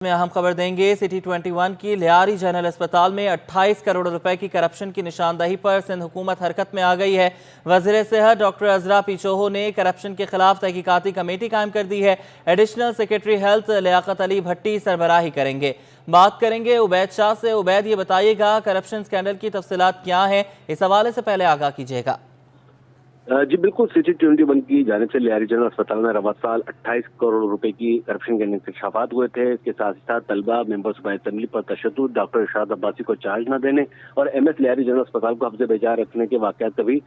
में अहम खबर देंगे। सिटी 21 की लियारी जनरल अस्पताल में 28 करोड़ रुपए की करप्शन की निशानदही पर सिंध हुकूमत हरकत में आ गई है। वज़ीर सेहत डॉक्टर अजरा पीचोहो ने करप्शन के खिलाफ तहकीकाती कमेटी कायम कर दी है। Additional secretary health Liaquat Ali Bhatti सरबराही करेंगे। बात करेंगे उबैद शाह से। उबैद, ये बताइएगा करप्शन स्कैंडल की तफसीलात क्या हैं, इस हवाले से पहले आगाह कीजिएगा। जी बिल्कुल, सिटी 21 की जानिब से लियारी जनरल अस्पताल में रवा साल 28 करोड़ रुपए की करप्शन के इंकशाफात हुए थे। इसके साथ ही साथ तलबा, मेंबर्स ऑफ असेंबली पर तशद्दुद, डॉक्टर इरशाद अब्बासी को चार्ज न देने और MS लियारी जनरल अस्पताल को हफ्ज़े बेजार रखने के वाकयात का भी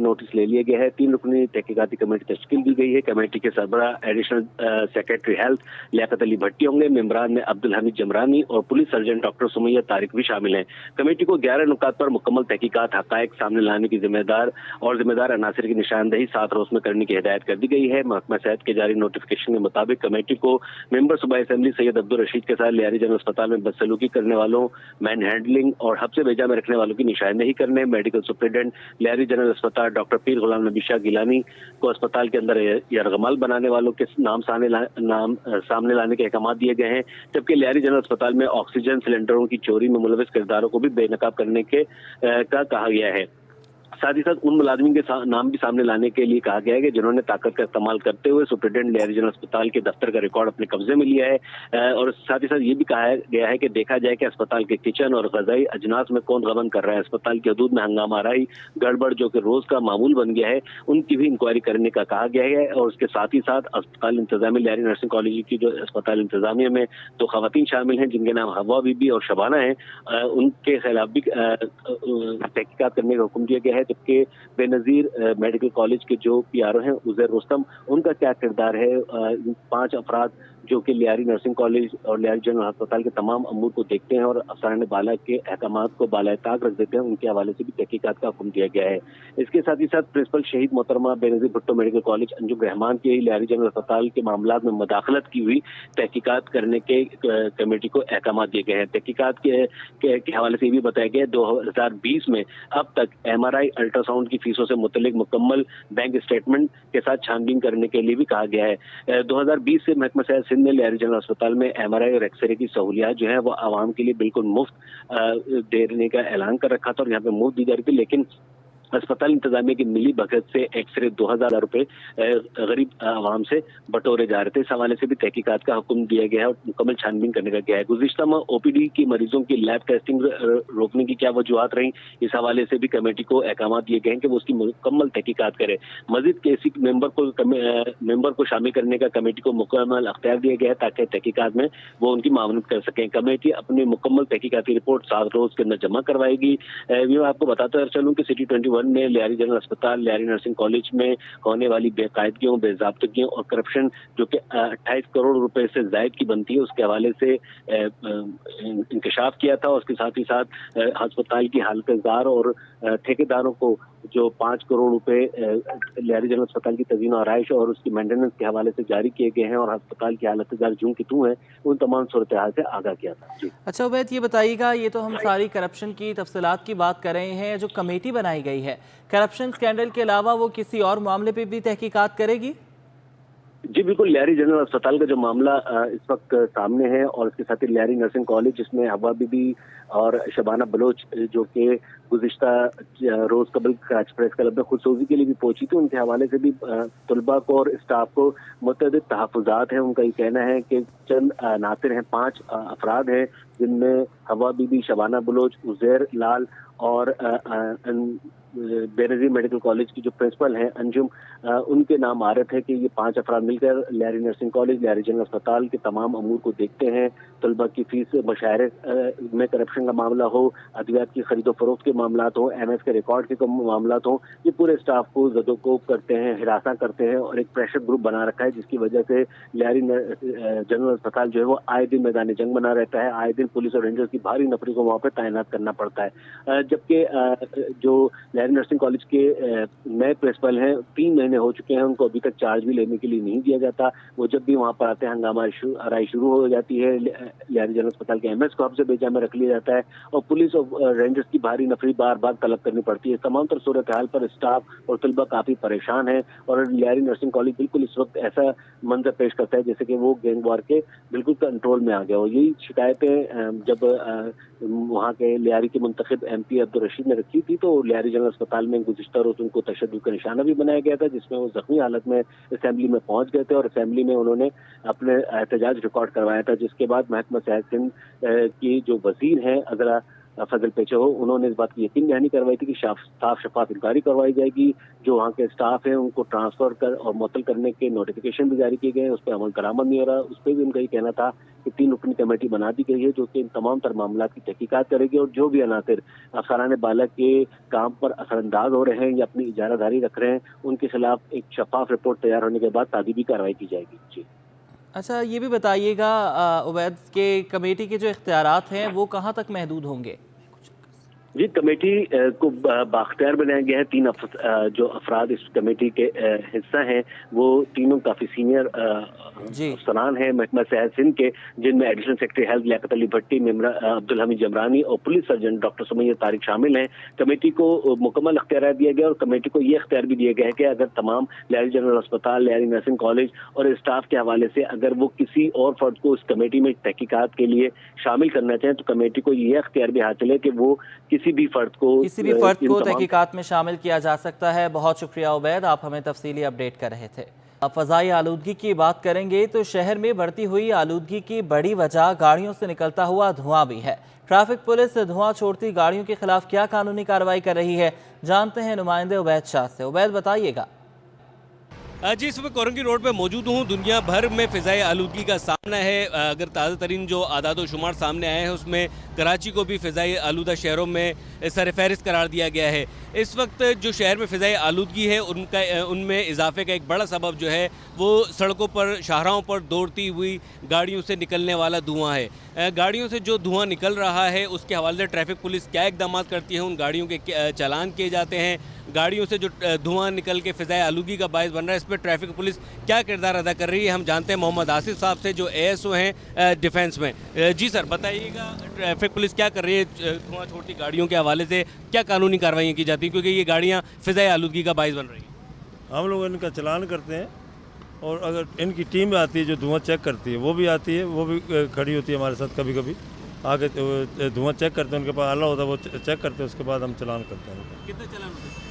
नोटिस ले लिए गए हैं। 3 रुकनी तहकीकाती कमेटी तश्कील दी गई है। कमेटी के सरबराह additional secretary health Liaquat Ali Bhatti होंगे। मेंबरान में अब्दुल हमीद जमरानी और police surgeon doctor Sumaiya Tariq भी शामिल हैं। कमेटी को 11 नुकात पर मुकम्मल तहकीकात, हकायक सामने लाने की जिम्मेदार अनासिर की निशानदही 7 रोज में करने की हिदायत कर दी गई है। महकमा सेहत के जारी नोटिफिकेशन के मुताबिक कमेटी को मेंबर सूबाई असेंबली सैयद अब्दुल रशीद के साथ लियारी जनरल अस्पताल में बदसलूकी करने वालों, मैन हैंडलिंग और हफ्से बेजा में रखने वालों की निशानदही करने, मेडिकल सुप्रिटेंडेंट लियारी जनरल अस्पताल डॉक्टर पीर गुलाम नबी शाह गिलानी को अस्पताल के अंदर यरगमाल बनाने वालों के नाम सामने लाने के अहकाम दिए गए हैं। जबकि लियारी जनरल अस्पताल में ऑक्सीजन सिलेंडरों की चोरी में मुलविस किरदारों को भी बेनकाब करने का कहा गया है। साथ ही साथ उन मुलाजमीन के नाम भी सामने लाने के लिए कहा गया है कि जिन्होंने ताकत का इस्तेमाल करते हुए सुप्रिटेंडेंट लियारी जनरल अस्पताल के दफ्तर का रिकॉर्ड अपने कब्जे में लिया है। और साथ ही साथ ये भी कहा गया है कि देखा जाए कि अस्पताल के किचन और गजाई अजनास में कौन गबन कर रहा है। अस्पताल की हदूद में हंगामा आराई, गड़बड़ जो कि रोज का मामूल बन गया है, उनकी भी इंक्वायरी करने का कहा गया है। और उसके साथ ही साथ अस्पताल इंतजामिया लियारी नर्सिंग कॉलेज की जो अस्पताल इंतजामिया में 2 खवातीन शामिल हैं जिनके नाम हवा बीबी और शबाना है, उनके खिलाफ भी तहकीकात करने का हुक्म दिया गया है। जबकि बेनजीर मेडिकल कॉलेज के जो PRO हैं उजैर रुस्तम, उनका क्या किरदार है। 5 अफराद जो कि लियारी नर्सिंग कॉलेज और लियारी जनरल अस्पताल के तमाम अमूर को देखते हैं और अफसरान बाला के अहकामात को बालाताक रख देते हैं, उनके हवाले से भी तहकीकात का हुक्म दिया गया है। इसके साथ ही साथ प्रिंसिपल शहीद मोहतरमा बेनजीर भुट्टो मेडिकल कॉलेज अंजुम रहमान के लियारी जनरल अस्पताल के मामलात में मुदाखलत की हुई तहकीकात करने के कमेटी को अहकाम दिए गए हैं। तहकीकात के हवाले से ये भी बताया गया 2020 में अब तक MRI अल्ट्रासाउंड की फीसों से मुतल्लिक मुकम्मल बैंक स्टेटमेंट के साथ छानबीन करने के लिए भी कहा गया है। 2020 से महकमा सेहत सिंध ने लियारी जनरल अस्पताल में MRI और एक्सरे की सहूलियात जो है वो आवाम के लिए बिल्कुल मुफ्त देने का ऐलान कर रखा था और यहाँ पे मुफ्त दी जा रही थी। लेकिन अस्पताल इंतजामिया की मिली भगत से एक्सरे 2000 रुपए गरीब आवाम से बटोरे जा रहे थे। इस हवाले से भी तहकीकात का हुक्म दिया गया है और मुकम्मल छानबीन करने का गया है। गुज़िश्ता में OPD की मरीजों की लैब टेस्टिंग रोकने की क्या वजूहत रही, इस हवाले से भी कमेटी को अहकाम दिए गए हैं कि वो उसकी मुकम्मल तहकीकात करे। मजीद किसी मेंबर को शामिल करने का कमेटी को मुकम्मल अख्तियार दिया गया है ताकि तहकीकात में वो उनकी मामनत कर सकें। कमेटी अपनी मुकम्मल तहकीकाती रिपोर्ट 7 रोज के अंदर जमा करवाएगी। मैं आपको बताता चलूँ कि सिटी 21 में लियारी जनरल अस्पताल, लियारी नर्सिंग कॉलेज में होने वाली बेकायदगियों, बेज़ाब्तगियों और करप्शन जो कि 28 करोड़ रुपए से जायद की बनती है, उसके हवाले से इंकशाफ किया था। और उसके साथ ही साथ अस्पताल की हालतदार और ठेकेदारों को जो 5 करोड़ रुपए लियारी जनरल अस्पताल की तज़ीन और आराइश और उसकी मेंटेनेंस के हवाले से जारी किए गए हैं और अस्पताल की हालतदार जूं की तू है, उन तमाम सूरत हाल से आगाह किया था। जी अच्छा उबैद, ये बताइएगा, ये तो हम सारी करप्शन की तफसीलात की बात कर रहे हैं, जो कमेटी बनाई गई है करप्शन स्कैंडल के अलावा वो किसी और मामले पे भी तहकीकात करेगी? जी बिल्कुल, लियारी जनरल अस्पताल का जो मामला इस वक्त सामने है और इसके साथ ही लियारी नर्सिंग कॉलेज जिसमें हवा बीबी और शबाना बलोच जो कि गुज़िश्ता रोज कबल कराची प्रेस क्लब में खुदसोजी के लिए भी पहुंची थी, उनके हवाले से भी तलबा को और स्टाफ को मुतअद्दिद तहफ़्फ़ुज़ात हैं। उनका ये कहना है कि चंद नासिर हैं, 5 अफराद हैं जिनमें हवा बीबी, शबाना बलोच, उज़ैर लाल और बेनजीर मेडिकल कॉलेज की जो प्रिंसिपल हैं अंजुम, उनके नाम आ रहे थे कि ये 5 अफराद मिलकर Lyari nursing college, Lyari general अस्पताल के तमाम अमूर को देखते हैं। तलबा की फीस मुशायरे में करप्शन का मामला हो, अद्वियात की खरीदो फरोख्त के मामला हो, MS के रिकॉर्ड के मामला हो, ये पूरे स्टाफ को ज़दोकोब करते हैं, हिरासा करते हैं और एक प्रेशर ग्रुप बना रखा है जिसकी वजह से लियारी जनरल अस्पताल जो है वो आए दिन मैदान जंग बना रहता है। आए दिन पुलिस और रेंजर्स की भारी नफरी को वहाँ पर तैनात करना पड़ता है। जबकि जो लहरी नर्सिंग कॉलेज के नए प्रिंसिपल हैं, 3 महीने हो चुके हैं, उनको अभी तक चार्ज भी लेने के लिए नहीं दिया जाता। वो जब भी वहाँ पर आते हैं हंगामा आराई शुरू हो जाती है, लहरी जनरल अस्पताल के एमएस को हफ्ते बेजा में रख लिया जाता है और पुलिस और रेंजर्स की भारी नफरी बार बार तलब करनी पड़ती है। तमाम तर सूरत हाल पर स्टाफ और तलबा काफी परेशान है और लहरी नर्सिंग कॉलेज बिल्कुल इस वक्त ऐसा मंजर पेश करता है जैसे कि वो गैंग वार के बिल्कुल कंट्रोल में आ गया हो। यही शिकायतें जब वहाँ के लियारी के मुंतखब MP अब्दुल रशीद ने रखी थी तो लियारी जनरल अस्पताल में गुज़िश्ता रोज उनको तशद्दुद का निशाना भी बनाया गया था, जिसमें वो जख्मी हालत में असेंबली में पहुंच गए थे और असेंबली में उन्होंने अपने एहतजाज रिकॉर्ड करवाया था, जिसके बाद महकमा सेहत सिंध की जो वजीर हैं अजरा फजल पेचहो, उन्होंने इस बात की यकीन दहानी करवाई थी कि साफ शफाफ इंक्वायरी करवाई जाएगी। जो वहाँ के स्टाफ हैं उनको ट्रांसफर कर और मुअत्तल करने के नोटिफिकेशन भी जारी किए गए हैं, उस पर अमल दरामद नहीं हो रहा। उस पर भी उनका ये कहना था कि 3 रुकनी कमेटी बना दी गई है जो कि इन तमाम तर मामला की तहकीकात करेगी और जो भी अनासिर अफसरान बाला के काम पर असरअंदाज हो रहे हैं या अपनी इजारादारी रख रहे हैं, उनके खिलाफ एक शफाफ रिपोर्ट तैयार होने के बाद तादीबी कार्रवाई की जाएगी। जी अच्छा, ये भी बताइएगा उबैद के कमेटी के जो इख्तियारात हैं वो कहाँ तक महदूद होंगे? जी, कमेटी को बाख्तियार बनाया गया है। 3 जो अफराद इस कमेटी के हिस्सा हैं वो तीनों काफी सीनियर अफसरान हैं महकमा सेहत सिंध के, जिनमें additional secretary health Liaquat Ali Bhatti, Abdul Hamid Jamrani और police surgeon doctor Sumaiya Tariq शामिल हैं। कमेटी को मुकम्मल अख्तियार दिया गया और कमेटी को ये अख्तियार भी दिया गया है कि अगर तमाम लहरी जनरल अस्पताल, लहरी नर्सिंग कॉलेज और स्टाफ के हवाले से अगर वो किसी और फर्द को इस कमेटी में तहकीकात के लिए शामिल करना चाहें तो कमेटी को ये अख्तियार भी हासिल है कि वो किसी भी फर्द को तहकीकात में शामिल किया जा सकता है। बहुत शुक्रिया उबैद, आप हमें तफसीली अपडेट कर रहे थे। अब फ़ज़ाई आलूदगी की बात करेंगे तो शहर में बढ़ती हुई आलूदगी की बड़ी वजह गाड़ियों से निकलता हुआ धुआं भी है। ट्रैफिक पुलिस धुआं छोड़ती गाड़ियों के खिलाफ क्या कानूनी कार्रवाई कर रही है, जानते हैं नुमाइंदे उबैद शाह से। उबैद, बताइएगा। जी, इस वक्त कोरंगी रोड पे मौजूद हूँ। दुनिया भर में फ़िज़ाई आलूदगी का सामना है। अगर ताज़ा तरीन जो आदाद शुमार सामने आए हैं उसमें कराची को भी फ़िज़ाई आलूदा शहरों में सरफ़हरिस्त करार दिया गया है। इस वक्त जो शहर में फ़िज़ाई आलूदगी है उनमें इजाफे का एक बड़ा सबब जो है वो सड़कों पर, शाहराहों पर दौड़ती हुई गाड़ियों से निकलने वाला धुआं है। गाड़ियों से जो धुआं निकल रहा है उसके हवाले से ट्रैफिक पुलिस क्या इक़दाम करती है, उन गाड़ियों के चालान किए जाते हैं। गाड़ियों से जो धुआं निकल के फ़िज़ाई आलूदगी का बायस बन रहा है, इस पर ट्रैफिक पुलिस क्या किरदार अदा कर रही है, हम जानते हैं मोहम्मद आसिफ साहब से, जो ASO हैं डिफेंस में। जी सर, बताइएगा ट्रैफिक पुलिस क्या कर रही है धुआं छोड़ती गाड़ियों के हवाले से, क्या कानूनी कार्रवाइयाँ की जाती हैं क्योंकि ये गाड़ियाँ फ़िज़ाई आलूदगी का बायस बन रही हैं? हम लोग इनका चालान करते हैं और अगर इनकी टीम आती है जो धुआं चेक करती है, वो भी आती है, वो भी खड़ी होती है हमारे साथ कभी कभी आगे धुआं चेक करते हैं, उनके पास आला होता है, वो चेक करते हैं, उसके बाद हम चालान करते हैं। कितना चालान होता है?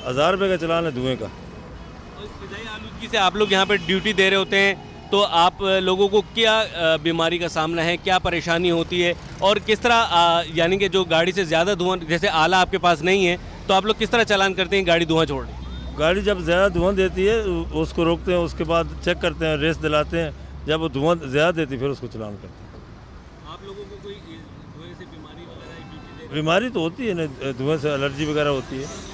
1000 रुपये का चालान है धुएँ का। और इस फ़िज़ाई आलूदगी से आप लोग यहाँ पर ड्यूटी दे रहे होते हैं तो आप लोगों को क्या बीमारी का सामना है, क्या परेशानी होती है और किस तरह, यानी कि जो गाड़ी से ज़्यादा धुआं, जैसे आला आपके पास नहीं है तो आप लोग किस तरह चालान करते हैं गाड़ी धुआं छोड़ रही? गाड़ी जब ज़्यादा धुआं देती है उसको रोकते हैं, उसके बाद चेक करते हैं, रेस दिलाते हैं, जब वो धुआं ज़्यादा देती है फिर उसको चालान करते हैं। आप लोगों को कोई धुएं से बीमारी वगैरह? बीमारी तो होती है ना, धुएं से एलर्जी वगैरह होती है।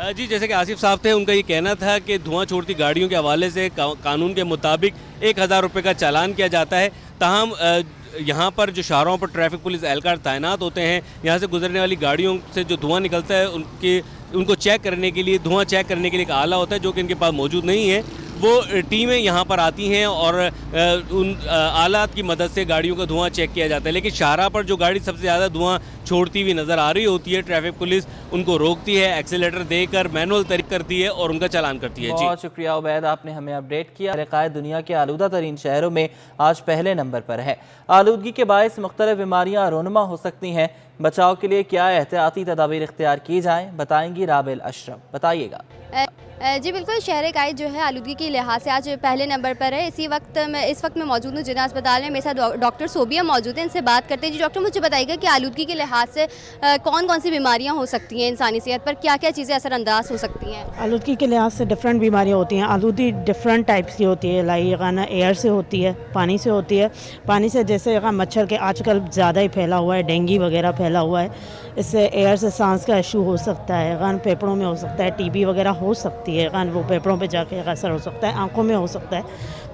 जी, जैसे कि आसिफ साहब थे, उनका ये कहना था कि धुआं छोड़ती गाड़ियों के हवाले से कानून के मुताबिक 1000 रुपये का चालान किया जाता है। ताहम यहाँ पर जो शाहरों पर ट्रैफिक पुलिस एहलकार तैनात होते हैं, यहाँ से गुजरने वाली गाड़ियों से जो धुआं निकलता है उनको चेक करने के लिए, धुआं चेक करने के लिए एक आला होता है जो कि इनके पास मौजूद नहीं है। वो टीमें यहाँ पर आती हैं और उन आलात की मदद से गाड़ियों का धुआं चेक किया जाता है। लेकिन शाहराह पर जो गाड़ी सबसे ज़्यादा धुआं छोड़ती हुई नज़र आ रही होती है, ट्रैफिक पुलिस उनको रोकती है, एक्सीलेटर देकर मैनुअल तरीक करती है और उनका चालान करती है। बहुत शुक्रिया उबैद, आपने हमें अपडेट किया। रकायत दुनिया के आलूदा तरीन शहरों में आज पहले नंबर पर है। आलूदगी के बायस मुख्तलिफ बीमारियाँ रोनुमा हो सकती हैं। बचाव के लिए क्या एहतियाती तदाबीर इख्तियार की जाएँ, बताएंगी राबेल अशरफ। बताइएगा। जी बिल्कुल, शहर कायद जो है आलूदगी के लिहाज से आज पहले नंबर पर है। इस वक्त मैं मौजूद हूँ जिना अस्पताल में। मेरे साथ डॉक्टर सोबिया मौजूद हैं, इनसे बात करते हैं। जी डॉक्टर, मुझे बताइएगा कि आलूदगी के लिहाज से कौन कौन सी बीमारियाँ हो सकती हैं, इंसानी सेहत पर क्या क्या चीज़ें असरअंदाज हो सकती हैं? आलूदगी के लिहाज से डिफरेंट बीमारियाँ होती हैं। आलूदगी डिफरेंट टाइप्स की होती है, लाइक एयर से होती है, पानी से होती है। पानी से जैसे मच्छर के आजकल ज़्यादा ही फैला हुआ है, डेंगू वगैरह फैला हुआ है, इससे एयर से सांस का इशू हो सकता है, फेफड़ों में हो सकता है, TB वगैरह हो सकती है, वो फेफड़ों पे जाके असर हो सकता है, आंखों में हो सकता है।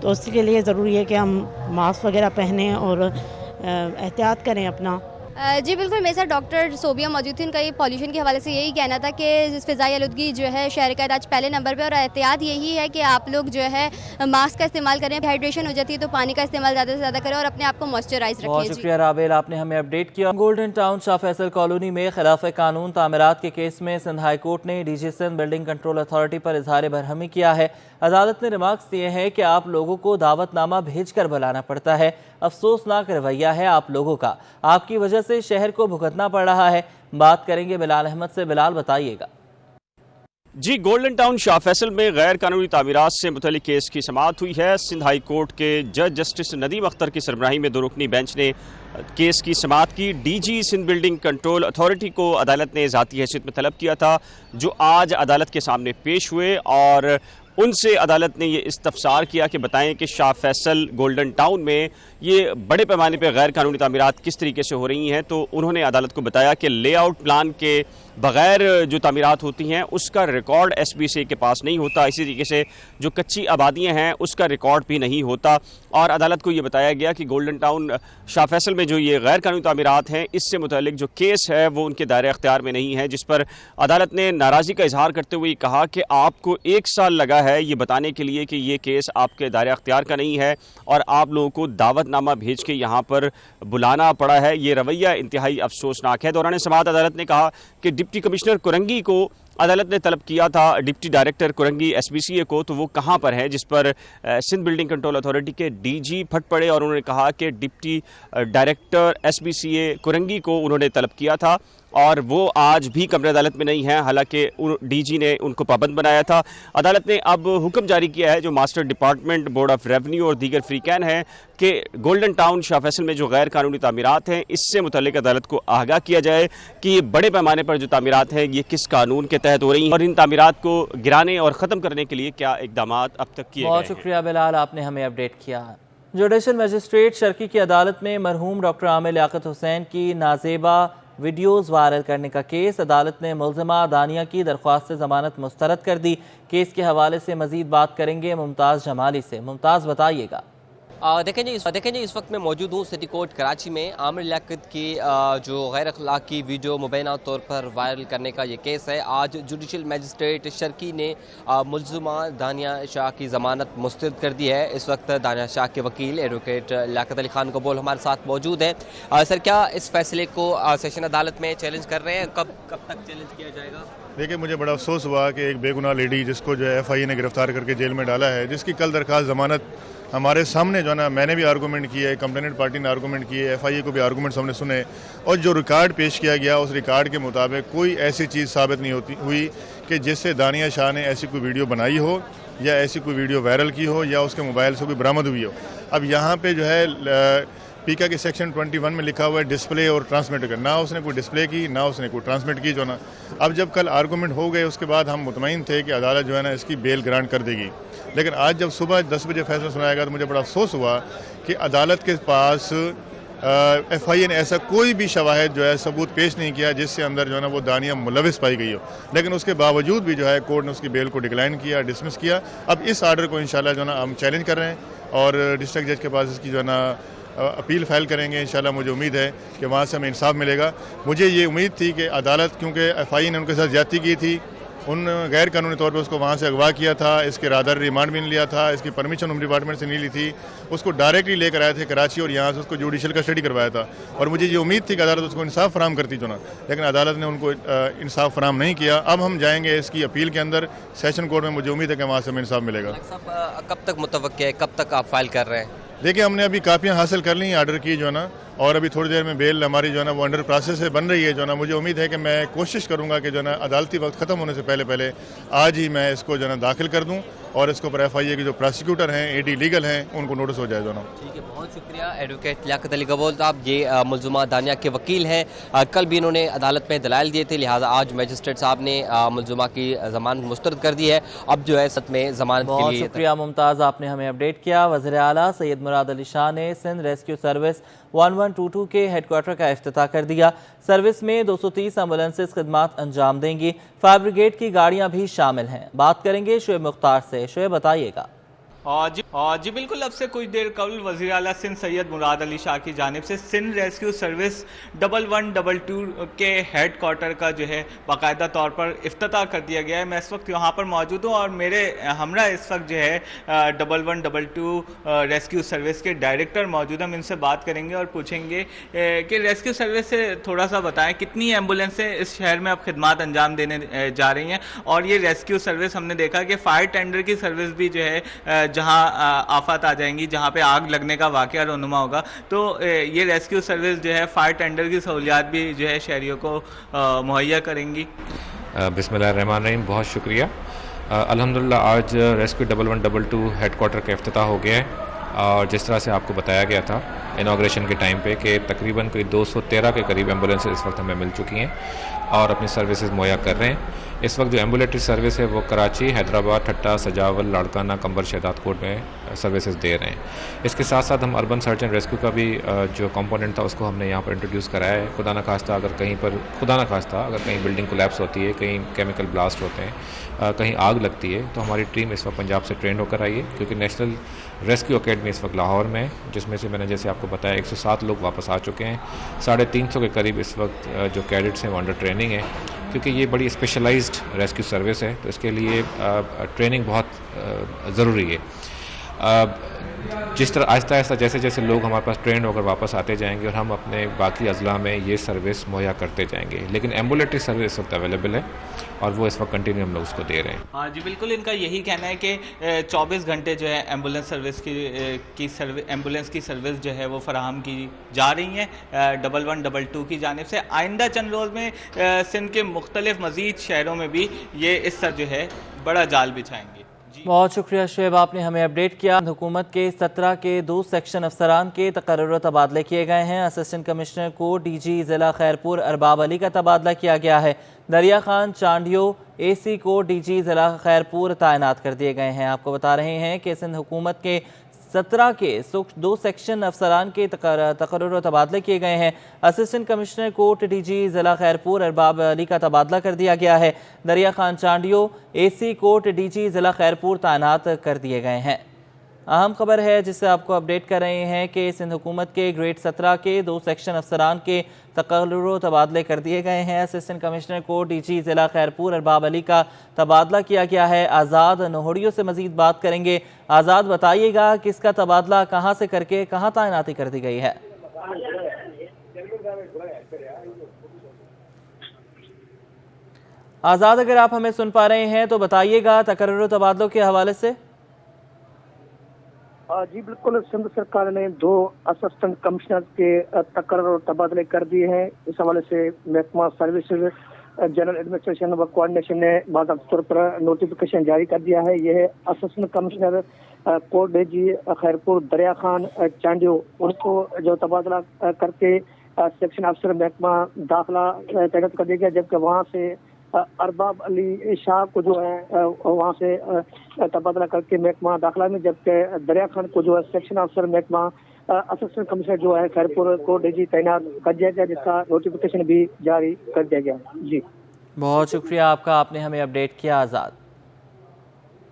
तो उसके लिए ज़रूरी है कि हम मास्क वगैरह पहनें और एहतियात करें अपना। जी बिल्कुल, मेरे साथ डॉक्टर सोबिया मौजूद थी। उनका ये पॉल्यूशन के हवाले से यही कहना था कि फ़िज़ाई आलूदगी जो है शहर का आज पहले नंबर पे, और एहतियात यही है कि आप लोग जो है मास्क का इस्तेमाल करें, हाइड्रेशन हो जाती है तो पानी का इस्तेमाल ज़्यादा से ज़्यादा करें और अपने आप को मॉइस्चराइज बहुत रखें। शुक्रिया राबेल, आपने हमें अपडेट किया। Golden town Shah Faisal colony में खिलाफ कानून तामीरात के केस में सिंध हाई कोर्ट ने DG Sindh building control authority पर इजहार बरहमी किया है। अदालत ने रिमार्क्स दिए हैं कि आप लोगों को दावतनामा भेजकर बुलाना पड़ता है, अफसोसनाक रवैया है आप लोगों का, आपकी वजह से शहर को भुगतना पड़ रहा है। बात करेंगे बिलाल अहमद से। बिलाल, बताइएगा। जी, गोल्डन टाउन शाह फैसल में गैर कानूनी तामीरात से मुतल्लिक केस की समाअत हुई है। सिंध हाई कोर्ट के जज जस्टिस नदीम अख्तर की सरबराही में 2 रुकनी बेंच ने केस की समाअत की। DG Sindh building control authority को अदालत ने ज़ाती हैसियत में तलब किया था, जो आज अदालत के सामने पेश हुए और उनसे अदालत ने ये इस्तफसार किया कि बताएं कि शाह फैसल गोल्डन टाउन में ये बड़े पैमाने पर गैर कानूनी तामीरात किस तरीके से हो रही हैं। तो उन्होंने अदालत को बताया कि लेआउट प्लान के बग़ैर जो तामीरात होती हैं उसका रिकॉर्ड SBC के पास नहीं होता, इसी तरीके से जो कच्ची आबादियाँ हैं उसका रिकॉर्ड भी नहीं होता। और अदालत को ये बताया गया कि गोल्डन टाउन शाह फैसल में जो ये गैर कानूनी तामीरात हैं इससे मुतल्लिक जो केस है वो उनके दायरे अख्तियार में नहीं है, जिस पर अदालत ने नाराज़गी का इजहार करते हुए कहा कि आपको 1 साल लगा है ये बताने के लिए कि ये केस आपके दायरे अख्तियार का नहीं है और आप लोगों को दावतनामा भेज के यहाँ पर बुलाना पड़ा है। ये रवैया इंतहाई अफसोसनाक है। दौरान समाअत अदालत ने कहा कि डिप्टी कमिश्नर कुरंगी को अदालत ने तलब किया था, डिप्टी डायरेक्टर कुरंगी SBCA को, तो वो कहाँ पर है, जिस पर सिंध बिल्डिंग कंट्रोल अथॉरिटी के DG फट पड़े और उन्होंने कहा कि डिप्टी डायरेक्टर SBCA कुरंगी को उन्होंने तलब किया था और वो आज भी कमरे अदालत में नहीं है, हालांकि DG ने उनको पाबंद बनाया था। अदालत ने अब हुक्म जारी किया है जो master department, board of revenue और दीगर फ्रीकैन हैं कि गोल्डन टाउन शाह फैसल में जो गैर कानूनी तामीरात हैं इससे मुतल्लिक अदालत को आगाह किया जाए कि ये बड़े पैमाने पर जो तामीरात हैं ये किस कानून के तहत हो रही हैं और इन तामीरात को गिराने और ख़त्म करने के लिए क्या इकदाम अब तक किए गए हैं। बहुत शुक्रिया बिलाल, आपने हमें अपडेट किया। जुडिशल मजिस्ट्रेट शर्की की अदालत में मरहूम डॉक्टर आमिर लियाकत हुसैन की नाजेबा वीडियोज़ वायरल करने का केस, अदालत ने मुल्ज़िमा दानिया की दरख्वास्त से ज़मानत मुस्तरद कर दी। केस के हवाले से मज़ीद बात करेंगे मुमताज़ जमाली से। मुमताज़, बताइएगा। देखें जी, इस वक्त मैं मौजूद हूँ सिटी कोर्ट कराची में। आमिर लियाकत की जो गैर अखलाकी वीडियो मुबैना तौर पर वायरल करने का ये केस है। आज जुडिशल मजिस्ट्रेट शर्की ने मुल्ज़िमा दानिया शाह की ज़मानत मुस्तरद कर दी है। इस वक्त दानिया शाह के वकील एडवोकेट लियाकत अली खान कबूल हमारे साथ मौजूद हैं। सर, क्या इस फैसले को सेशन अदालत में चैलेंज कर रहे हैं? कब तक चैलेंज किया जाएगा? देखिए, मुझे बड़ा अफसोस हुआ कि एक बेगुनाह लेडी जिसको जो है FIA ने गिरफ्तार करके जेल में डाला है, जिसकी कल दरख्वास्त ज़मानत हमारे सामने जो है ना, मैंने भी आर्गूमेंट किया है, कंप्लेनेंट पार्टी ने आर्गूमेंट किए, FIA को भी आर्गूमेंट हमने सुने और जो रिकॉर्ड पेश किया गया उस रिकॉर्ड के मुताबिक कोई ऐसी चीज़ साबित नहीं हुई कि जिससे दानिया शाह ने ऐसी कोई वीडियो बनाई हो या ऐसी कोई वीडियो वायरल की हो या उसके मोबाइल से कोई बरामद हुई हो। अब यहाँ पर जो है पीका के सेक्शन 21 में लिखा हुआ है डिस्प्ले और ट्रांसमिट कर, ना उसने कोई डिस्प्ले की ना उसने कोई ट्रांसमिट की जो ना। अब जब कल आर्गूमेंट हो गए उसके बाद हम मुतमईन थे कि अदालत जो है ना इसकी बेल ग्रांट कर देगी, लेकिन आज जब सुबह 10 बजे फैसला सुनाया तो मुझे बड़ा अफसोस हुआ कि अदालत के पास FIA ने ऐसा कोई भी शवाहिद जो है सबूत पेश नहीं किया जिससे अंदर जो है ना वो दानिया मुलविस पाई गई हो, लेकिन उसके बावजूद भी जो है कोर्ट ने उसकी बेल को डिक्लाइन किया, डिसमिस किया। अब इस आर्डर को इंशाल्लाह जो है ना हम चैलेंज कर रहे हैं और डिस्ट्रिक्ट जज के पास इसकी जो है ना अपील फाइल करेंगे। इंशाल्लाह मुझे उम्मीद है कि वहाँ से हमें इंसाफ मिलेगा। मुझे ये उम्मीद थी कि अदालत, क्योंकि FIA ने उनके साथ ज्यादती की थी, उन गैर कानूनी तौर पर उसको वहाँ से अगवा किया था, इसके रादर रिमांड भी नहीं लिया था, इसकी परमिशन होम डिपार्टमेंट से नहीं ली थी, उसको डायरेक्टली लेकर आए थे कराची और यहाँ से उसको जुडिशल कस्टडी करवाया था और मुझे ये उम्मीद थी कि अदालत उसको इंसाफ फराम करती जो ना, लेकिन अदालत ने उनको इंसाफ फराम नहीं किया। अब हम जाएंगे इसकी अपील के अंदर सेशन कोर्ट में, मुझे उम्मीद है कि वहाँ से हमें इंसाफ मिलेगा। कब तक मुतवक्किल है, कब तक आप फाइल कर रहे हैं? देखिए, हमने अभी कापियाँ हासिल कर ली, आर्डर की जो है ना, और अभी थोड़ी देर में बेल हमारी जो है ना वो अंडर प्रोसेस से बन रही है जो है ना। मुझे उम्मीद है कि मैं कोशिश करूंगा कि जो है ना अदालती वक्त ख़त्म होने से पहले आज ही मैं इसको जो है ना दाखिल कर दूं और इसके ऊपर FIA के जो प्रोसिक्यूटर हैं, AD लीगल हैं, उनको नोटिस हो जाए जो ना। ठीक है, बहुत शुक्रिया एडवोकेट लियाकत अली कबूल साहब। ये मुल्ज़िमा दानिया के वकील हैं। कल भी इन्होंने अदालत में दलाइल दिए थे, लिहाजा आज मजिस्ट्रेट साहब ने मुल्ज़िमा की ज़मानत मुस्तरद कर दी है। अब जो है सच में ज़मानत के लिए। शुक्रिया मुमताज़, आपने हमें अपडेट किया। वज़ीर आला सैयद मुराद अली शाह ने सिंध रेस्क्यू सर्विस 1122 के हेडक्वार्टर का इफ्तिताह कर दिया। सर्विस में 230 एम्बुलेंसेज खिदमात अंजाम देंगी। फायर ब्रिगेड की गाड़ियां भी शामिल हैं। बात करेंगे शुएब मुख्तार से। शुएब, बताइएगा। जी बिल्कुल। अब से कुछ देर कबल वज़ीर आला सिंध सैयद मुराद अली शाह की जानिब से सिंध रेस्क्यू सर्विस 1122 के हेड क्वार्टर का जो है बाकायदा तौर पर इफ्तिताह कर दिया गया है। मैं इस वक्त यहाँ पर मौजूद हूँ और मेरे हमरा इस वक्त जो है 1122 रेस्क्यू सर्विस के डायरेक्टर मौजूद हैं। हम इनसे बात करेंगे और पूछेंगे कि रेस्क्यू सर्विस से थोड़ा सा बताएं कितनी एम्बुलेंसें इस शहर में अब खिदमात अंजाम देने जा रही हैं, और ये रेस्क्यू सर्विस हमने देखा कि फायर टेंडर की सर्विस भी जो है जहां आफत आ जाएंगी, जहां पे आग लगने का वाकया रोनुमा होगा, तो ये रेस्क्यू सर्विस जो है फायर टेंडर की सहूलियात भी जो है शहरियों को मुहैया करेंगी। बिस्मिल्लाहिर्रहमानिर्रहीम, बहुत शुक्रिया। अल्हम्दुलिल्लाह आज रेस्क्यू 1122 हेड क्वार्टर का इफ्तिताह हो गया है, और जिस तरह से आपको बताया गया था इनाग्रेशन के टाइम पे कि तकरीबन कोई 213 के करीब एम्बुलेंसेज इस वक्त हमें मिल चुकी हैं और अपनी सर्विसेज मुहैया कर रहे हैं। इस वक्त जो एम्बुलेटरी सर्विस है वो कराची, हैदराबाद, ठट्टा, सजावल, लाड़काना, कंबर, शहदाद कोट में सर्विसेज दे रहे हैं। इसके साथ साथ हम अर्बन सर्च एंड रेस्क्यू का भी जो कंपोनेंट था उसको हमने यहाँ पर इंट्रोड्यूस कराया है। खुदा न खास्ता अगर कहीं बिल्डिंग कोलैप्स होती है, कहीं केमिकल ब्लास्ट होते हैं, कहीं आग लगती है, तो हमारी टीम इस वक्त पंजाब से ट्रेंड होकर आई है, क्योंकि नेशनल रेस्क्यू अकेडमी इस वक्त लाहौर में है, जिसमें से मैंने जैसे आपको बताया 107 लोग वापस आ चुके हैं। 350 के करीब इस वक्त जो कैडेट्स हैं वो अंडर ट्रेनिंग है, क्योंकि ये बड़ी स्पेशलाइज्ड रेस्क्यू सर्विस है, तो इसके लिए ट्रेनिंग बहुत ज़रूरी है। जिस तरह आहिस्ता आहिस्ता जैसे जैसे लोग हमारे पास ट्रेंड होकर वापस आते जाएंगे और हम अपने बाकी अजला में ये सर्विस मुहैया करते जाएंगे, लेकिन एम्बुलेटरी सर्विस इस वक्त अवेलेबल है और वो इस वक्त कंटिन्यू हम लोग उसको दे रहे हैं। हाँ जी बिल्कुल, इनका यही कहना है कि 24 घंटे जो है एम्बुलेंस की सर्विस जो है वो फराहम की जा रही है 1122 की जानिब से। आइंदा चंद रोज़ में सिंध के मुख्तलिफ मज़ीद शहरों में भी ये इस तरह जो है बड़ा जाल बिछाएंगे। बहुत शुक्रिया शुएब, आपने हमें अपडेट किया। हुकूमत के 17 के 2 सेक्शन अफसरान के तकर्रुर तबादले किए गए हैं। असिस्टेंट कमिश्नर को DG ज़िला खैरपुर अरबाब अली का तबादला किया गया है। दरिया खान चांडियो AC को DG ज़िला खैरपुर तैनात कर दिए गए हैं। आपको बता रहे हैं कि सिंध हुकूमत के 17 के 2 सेक्शन अफसरान के तकर्रुर तबादले किए गए हैं। असिस्टेंट कमिश्नर कोर्ट DG ज़िला खैरपुर अरबाब अली का तबादला कर दिया गया है। दरिया Khan Chandio AC court DG ज़िला खैरपुर तैनात कर दिए गए हैं। अहम खबर है जिससे आपको अपडेट कर रहे हैं कि सिंध हुकूमत के ग्रेड 17 के 2 सेक्शन अफसरान के तकर्रुर तबादले कर दिए गए हैं। असिस्टेंट कमिश्नर को DG ज़िला खैरपुर अरबाब अली का तबादला किया गया है। आज़ाद नोहड़ियों से मज़ीद बात करेंगे। आज़ाद, बताइएगा किसका तबादला कहाँ से करके कहाँ तैनाती कर दी गई है? आज़ाद, अगर आप हमें सुन पा रहे हैं तो बताइएगा तकर्रुर तबादलों के हवाले से। जी बिल्कुल, सिंध सरकार ने 2 असिस्टेंट कमिश्नर के तकर्रुर तबादले कर दिए हैं। इस हवाले से महकमा सर्विसेज जनरल एडमिनिस्ट्रेशन व कोऑर्डिनेशन ने बाकायदा तौर पर नोटिफिकेशन जारी कर दिया है। यह assistant commissioner court DG Khairpur दरिया खान चांडियो, उनको जो तबादला करके सेक्शन अफसर महकमा दाखिला तैनात कर दिया गया, जबकि वहाँ से अरबाब अली शाह को जो है वहाँ से तबादला करके महकमा दाखिला में, जबकि दरिया खान को जो है सेक्शन अफसर महकमा असिस्टेंट कमिश्नर जो है खैरपुर को DG तैनात कर दिया गया, जिसका नोटिफिकेशन भी जारी कर दिया गया। जी बहुत शुक्रिया आपका, आपने हमें अपडेट किया। आज़ाद,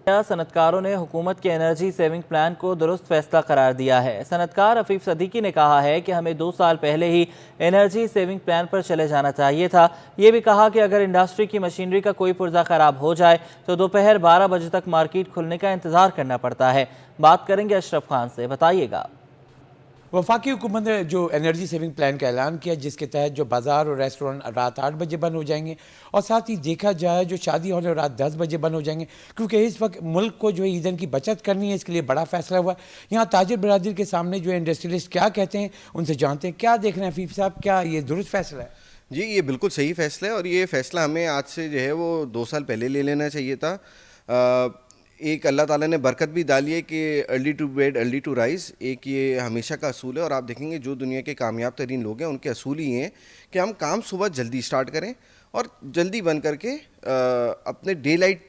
सनतकारों ने हुकूमत के एनर्जी सेविंग प्लान को दुरुस्त फैसला करार दिया है। सनतकार अफीफ सदीकी ने कहा है कि हमें 2 साल पहले ही एनर्जी सेविंग प्लान पर चले जाना चाहिए था। ये भी कहा कि अगर इंडस्ट्री की मशीनरी का कोई पुर्जा ख़राब हो जाए तो दोपहर 12 बजे तक मार्केट खुलने का इंतज़ार करना पड़ता है। बात करेंगे अशरफ खान से, बताइएगा। वफाकी हुकूमत ने जो एनर्जी सेविंग प्लान का ऐलान किया, जिसके तहत जो बाज़ार और रेस्टोरेंट रात 8 बजे बंद हो जाएंगे, और साथ ही देखा जाए जो शादी हॉल रात 10 बजे बंद हो जाएंगे, क्योंकि इस वक्त मुल्क को जो है ईंधन की बचत करनी है, इसके लिए बड़ा फैसला हुआ। यहाँ ताजिर बरादरी के सामने जो इंडस्ट्रियलिस्ट क्या कहते हैं उनसे जानते हैं। क्या देख रहे हैं हफीफ साहब, क्या ये दुरुस्त फैसला है? जी ये बिल्कुल सही फैसला है, और ये फैसला हमें आज से जो है वो 2 साल पहले ले लेना चाहिए था। एक अल्लाह ताला ने बरकत भी डाली है कि early to bed early to rise, एक ये हमेशा का असूल है। और आप देखेंगे जो दुनिया के कामयाब तरीन लोग हैं उनके असूल ही हैं कि हम काम सुबह जल्दी स्टार्ट करें और जल्दी बंद करके अपने डे लाइट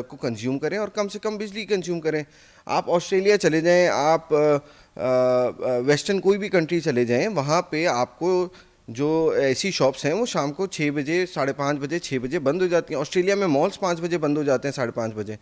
को कंज्यूम करें और कम से कम बिजली कंज्यूम करें। आप ऑस्ट्रेलिया चले जाएं, आप वेस्टर्न कोई भी कंट्री चले जाएं, वहाँ पे आपको जो ऐसी शॉप्स हैं वो शाम को 6 बजे, 5:30 बजे, 6 बजे बंद हो जाती हैं। ऑस्ट्रेलिया में मॉल्स 5 बजे बंद हो जाते हैं, 5:30 बजे।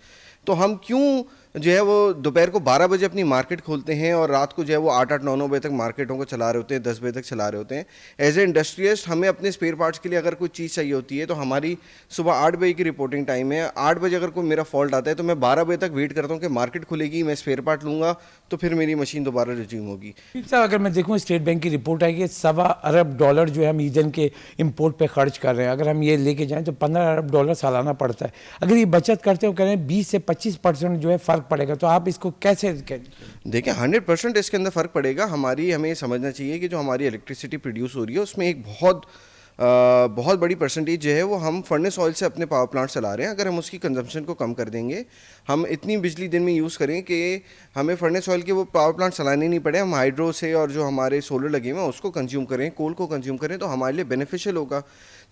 तो हम क्यों जो है वो दोपहर को 12 बजे अपनी मार्केट खोलते हैं और रात को जो है वो 8-9 बजे तक मार्केटों को चला रहे होते हैं, 10 बजे तक चला रहे होते हैं। एज ए इंडस्ट्रियलिस्ट हमें अपने स्पेयर पार्ट्स के लिए अगर कोई चीज़ चाहिए होती है तो हमारी सुबह 8 बजे की रिपोर्टिंग टाइम है। 8 बजे अगर कोई मेरा फॉल्ट आता है तो मैं 12 बजे तक वेट करता हूँ कि मार्केट खुलेगी, मैं स्पेयर पार्ट लूँगा तो फिर मेरी मशीन दोबारा रिज्यूम होगी। सर अगर मैं देखूँ स्टेट बैंक की रिपोर्ट है कि $1.25 अरब जो है हम ईंधन के इंपोर्ट पे खर्च कर रहे हैं। अगर हम ये लेके जाएं तो $15 अरब सालाना पड़ता है। अगर ये बचत करते हो करें 20 से 25% जो है फ़र्क पड़ेगा, तो आप इसको कैसे देखिए 100% इसके अंदर फ़र्क पड़ेगा। हमें समझना चाहिए कि जो हमारी इलेक्ट्रिसिटी प्रोड्यूस हो रही है उसमें एक बहुत बड़ी परसेंटेज जो है वो हम फर्नेस ऑयल से अपने पावर प्लांट चला रहे हैं। अगर हम उसकी कंजम्पशन को कम कर देंगे, हम इतनी बिजली दिन में यूज़ करें कि हमें फर्नेस ऑयल के वो पावर प्लांट चलाने नहीं पड़े, हम हाइड्रो से और जो हमारे सोलर लगे हुए हैं उसको कंज्यूम करें, कोल को कंज्यूम करें, तो हमारे लिए बेनिफिशियल होगा।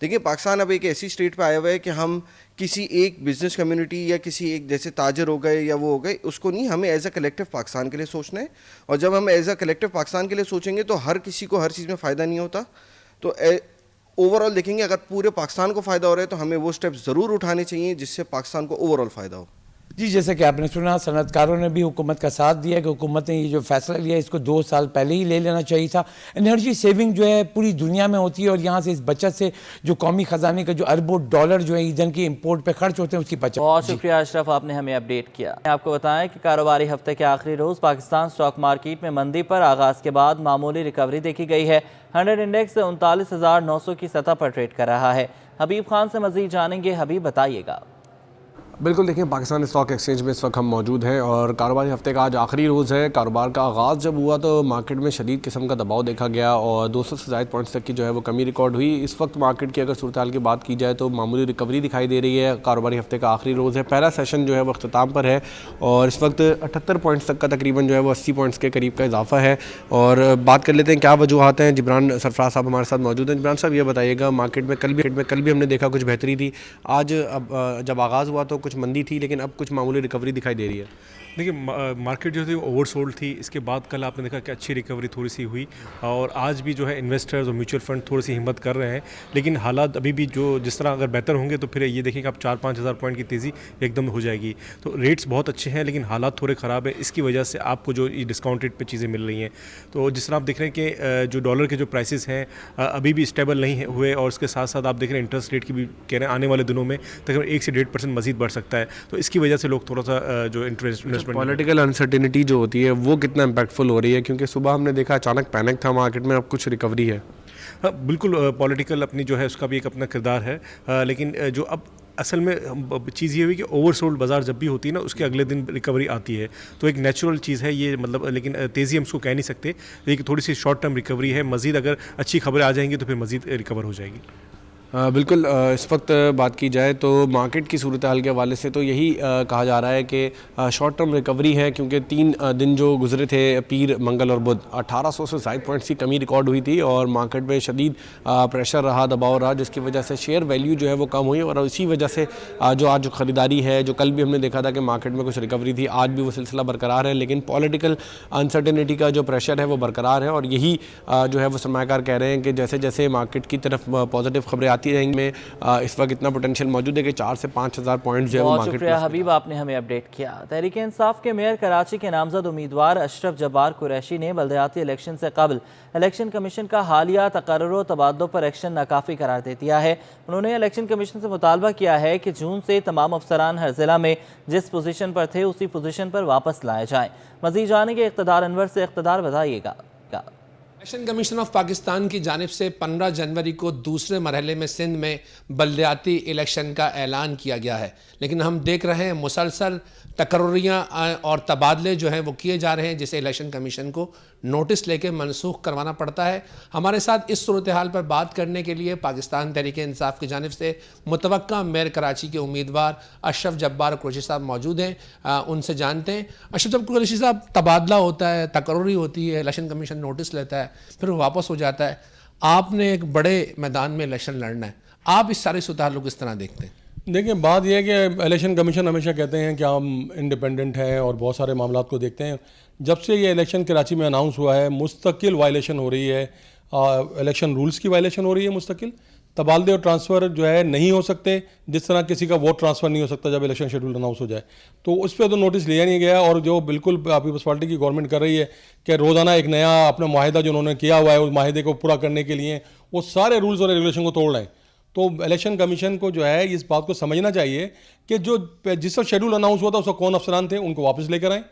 देखिए पाकिस्तान अब एक ऐसी स्टेट पे आया हुआ है कि हम किसी एक बिजनेस कम्युनिटी या किसी एक जैसे ताजर हो गए या वो हो गए उसको नहीं, हमें एज अ कलेक्टिव पाकिस्तान के लिए सोचना है। और जब हम एज अ कलेक्टिव पाकिस्तान के लिए सोचेंगे तो हर किसी को हर चीज़ में फ़ायदा नहीं होता। तो ओवरऑल देखेंगे अगर पूरे पाकिस्तान को फ़ायदा हो रहा है तो हमें वो स्टेप्स ज़रूर उठाने चाहिए जिससे पाकिस्तान को ओवरऑल फ़ायदा हो। जी, जैसे कि आपने सुना सनअतकारों ने भी हुकूमत का साथ दिया कि हुकूमत ने ये जो फैसला लिया इसको 2 साल पहले ही ले लेना चाहिए था। एनर्जी सेविंग जो है पूरी दुनिया में होती है और यहाँ से इस बचत से जो कौमी ख़जाने का जो अरबों डॉलर जो है ईंधन की इंपोर्ट पे खर्च होते हैं उसकी बचत। बहुत शुक्रिया अशरफ, आपने हमें अपडेट किया। आपको बताएं कि कारोबारी हफ्ते के आखिरी रोज़ पाकिस्तान स्टॉक मार्केट में मंदी पर आगाज़ के बाद मामूली रिकवरी देखी गई है। 100 इंडेक्स 39,900 की सतह पर ट्रेड कर रहा है। हबीब खान से मज़ीद जानेंगे। हबीब बताइएगा। बिल्कुल, देखिए पाकिस्तान स्टॉक एक्सचेंज में इस वक्त हम मौजूद हैं और कारोबारी हफ्ते का आज आखिरी रोज़ है। कारोबार का आगाज़ जब हुआ तो मार्केट में शदीद किस्म का दबाव देखा गया और 200 से ज़ायद पॉइंट्स तक की जो है वो कमी रिकॉर्ड हुई। इस वक्त मार्केट की अगर सूरत हाल की बात की जाए तो मामूली रिकवरी दिखाई दे रही है। कारोबारी हफ्ते का आखिरी रोज़ है, पहला सेशन जो है वो अख्ताम पर है और इस वक्त 78 पॉइंट्स तक का तकरीबन जो है वो 80 पॉइंट्स के करीब का इजाफा है। और बात कर लेते हैं क्या वजूहात हैं। जिब्रान सरफराज साहब हमारे साथ मौजूद हैं। जिब्रान साहब ये बताइएगा, मार्केट में कल भी हमने देखा कुछ बेहतरी थी, आज अब जब आगाज़ हुआ तो कुछ मंदी थी लेकिन अब कुछ मामूली रिकवरी दिखाई दे रही है। देखिए मार्केट जो थी ओवरसोल्ड थी, इसके बाद कल आपने देखा कि अच्छी रिकवरी थोड़ी सी हुई और आज भी जो है इन्वेस्टर्स और म्यूचुअल फंड थोड़ी सी हिम्मत कर रहे हैं। लेकिन हालात अभी भी जिस तरह अगर बेहतर होंगे तो फिर ये देखेंगे आप 4-5 हज़ार पॉइंट की तेज़ी एकदम हो जाएगी। तो रेट्स बहुत अच्छे हैं लेकिन हालात थोड़े ख़राब है, इसकी वजह से आपको जो डिस्काउंट रेट पर चीज़ें मिल रही हैं। तो जिस तरह आप देख रहे हैं कि जो डॉलर के जो प्राइसेस हैं अभी भी स्टेबल नहीं हुए और उसके साथ साथ आप देख रहे हैं इंटरेस्ट रेट की भी कह रहे हैं आने वाले दिनों में तकरीबन 1 से 1.5% मज़ीद बढ़ सकता है। तो इसकी वजह से लोग थोड़ा सा जो इन्वेस्टमेंट पॉलिटिकल अनसर्टेनिटी जो होती है वो कितना इम्पैक्टफुल हो रही है, क्योंकि सुबह हमने देखा अचानक पैनिक था मार्केट में, अब कुछ रिकवरी है। हाँ बिल्कुल, पॉलिटिकल अपनी जो है उसका भी एक अपना किरदार है। लेकिन जो अब असल में चीज़ ये हुई कि ओवरसोल्ड बाज़ार जब भी होती है ना उसके अगले दिन रिकवरी आती है, तो एक नेचुरल चीज़ है ये, मतलब लेकिन तेज़ी हम उसको कह नहीं सकते, लेकिन थोड़ी सी शॉर्ट टर्म रिकवरी है। मज़ीद अगर अच्छी खबरें आ जाएंगी तो फिर मज़ीद रिकवर हो जाएगी। बिल्कुल, इस वक्त बात की जाए तो मार्केट की सूरत हाल के हवाले से तो यही कहा जा रहा है कि शॉर्ट टर्म रिकवरी है, क्योंकि 3 दिन जो गुजरे थे पीर मंगल और बुध 1800 से ज़ायद पॉइंट्स की कमी रिकॉर्ड हुई थी और मार्केट में शदीद प्रेशर रहा, दबाव रहा, जिसकी वजह से शेयर वैल्यू जो है वो कम हुई और इसी वजह से जो आज जो ख़रीदारी है, जो कल भी हमने देखा था कि मार्केट में कुछ रिकवरी थी, आज भी वो सिलसिला बरकरार है। लेकिन पॉलिटिकल अनसर्टेनिटी का जो प्रेशर है वो बरकरार है और यही जो है वो सरमायाकार कह रहे हैं कि जैसे जैसे मार्केट की तरफ पॉजिटिव खबरें आती रहेंगी में इस वक्त इतना पोटेंशियल मौजूद है कि 4 से 5 हज़ार पॉइंट जो है वो मार्केट। शुक्रिया हबीब, आपने हमें अपडेट किया। तहरीक इंसाफ के मेयर कराची के नामजद उम्मीदवार अशरफ जब्बार कुरैशी ने बल्दियाती इलेक्शन से कबल इलेक्शन कमीशन का हालिया तकर्रुर तबादलों पर एक्शन नाकाफी करार दे दिया है। उन्होंने इलेक्शन कमीशन से मुतालबा किया है कि जून से तमाम अफसरान हर जिला में जिस पोजीशन पर थे उसी पोजीशन पर वापस लाए जाएं। मज़ीद जानेंगे इक़्तिदार अनवर से। इक़्तिदार बताइएगा। इलेक्शन कमीशन ऑफ पाकिस्तान की जानिब से 15 जनवरी को दूसरे मरहले में सिंध में बल्दियाती इलेक्शन का ऐलान किया गया है, लेकिन हम देख रहे हैं मुसलसल तकर्रुरियाँ और तबादले जो हैं वो किए जा रहे हैं, जिसे इलेक्शन कमीशन को नोटिस लेके मनसूख करवाना पड़ता है। हमारे साथ इस सूरत हाल पर बात करने के लिए पाकिस्तान तहरीक इंसाफ की जानिब से मुतवक्का मेयर कराची के उम्मीदवार अशरफ जब्बार कुरैशी साहब मौजूद हैं। उनसे जानते हैं। अशरफ जब्बार कुरैशी साहब, तबादला होता है, तकर्रुरी होती है, इलेक्शन कमीशन नोटिस लेता है, फिर वो वापस हो जाता है। आपने एक बड़े मैदान में इलेक्शन लड़ना है, आप इस सारे सूरत हाल को किस तरह देखते हैं? देखिए, बात यह है कि इलेक्शन कमीशन हमेशा कहते हैं कि हम इंडिपेंडेंट हैं और बहुत सारे मामलात को देखते हैं। जब से ये इलेक्शन कराची में अनाउंस हुआ है, मुस्तकिल वायलेशन हो रही है, इलेक्शन रूल्स की वायलेशन हो रही है मुस्तकिल। तबादले और ट्रांसफ़र जो है नहीं हो सकते, जिस तरह किसी का वोट ट्रांसफ़र नहीं हो सकता जब इलेक्शन शेड्यूल अनाउंस हो जाए। तो उस पर तो नोटिस लिया नहीं गया, और जो बिल्कुल पीपल्स पार्टी की गवर्नमेंट कर रही है कि रोज़ाना एक नया अपना माहिदा जो उन्होंने किया हुआ है उस माहिदे को पूरा करने के लिए वो सारे रूल्स और रेगुलेशन को तोड़ रहे हैं। तो इलेक्शन कमीशन को जो है इस बात को समझना चाहिए कि जो जिस वक्त शेड्यूल अनाउंस हुआ था उसका कौन अफसरान थे उनको वापस लेकर आएँ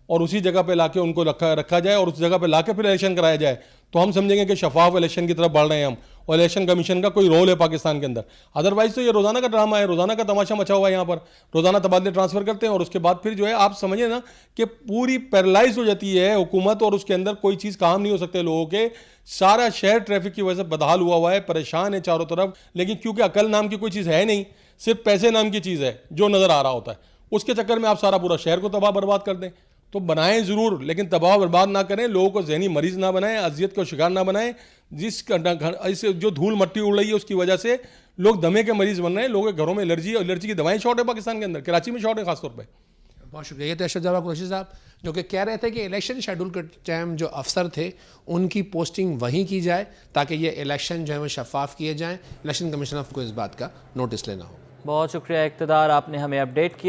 और उसी जगह पे लाके उनको रखा जाए और उस जगह पे लाके फिर इलेक्शन कराया जाए। तो हम समझेंगे कि शफाफ इलेक्शन की तरफ बढ़ रहे हैं हम, और इलेक्शन कमीशन का कोई रोल है पाकिस्तान के अंदर। अदरवाइज तो ये रोज़ाना का ड्रामा है, रोज़ाना का तमाशा मचा हुआ है यहाँ पर। रोज़ाना तबादले ट्रांसफ़र करते हैं और उसके बाद फिर जो है आप समझिए ना कि पूरी पैरालाइज हो जाती है हुकूमत, और उसके अंदर कोई चीज़ काम नहीं हो सकते लोगों के। सारा शहर ट्रैफिक की वजह से बदहाल हुआ है, परेशान है चारों तरफ। लेकिन क्योंकि अकल नाम की कोई चीज़ है नहीं, सिर्फ पैसे नाम की चीज़ है जो नज़र आ रहा होता है, उसके चक्कर में आप सारा पूरा शहर को तबाह बर्बाद कर दें। तो बनाएं ज़रूर, लेकिन तबाह बर्बाद ना करें, लोगों को जहनी मरीज़ ना बनाएं, अजियत का शिकार ना बनाएं। इस जो धूल मट्टी उड़ रही है उसकी वजह से लोग दमे के मरीज़ बन रहे हैं, लोगों के घरों में एलर्जी की दवाएं शॉर्ट है पाकिस्तान के अंदर, कराची में शॉर्ट है खासतौर पर। बहुत शुक्रिया। ये तो अशरफ जवाब कुरैशी साहब जो कि कह रहे थे कि इलेक्शन शेड्यूल के टाइम जो अफसर थे उनकी पोस्टिंग वहीं की जाए ताकि ये इलेक्शन जो है वो शफाफ किए जाएँ। इलेक्शन कमीशन को इस बात का नोटिस लेना हो। बहुत शुक्रिया इक़्तिदार, आपने हमें अपडेट किया।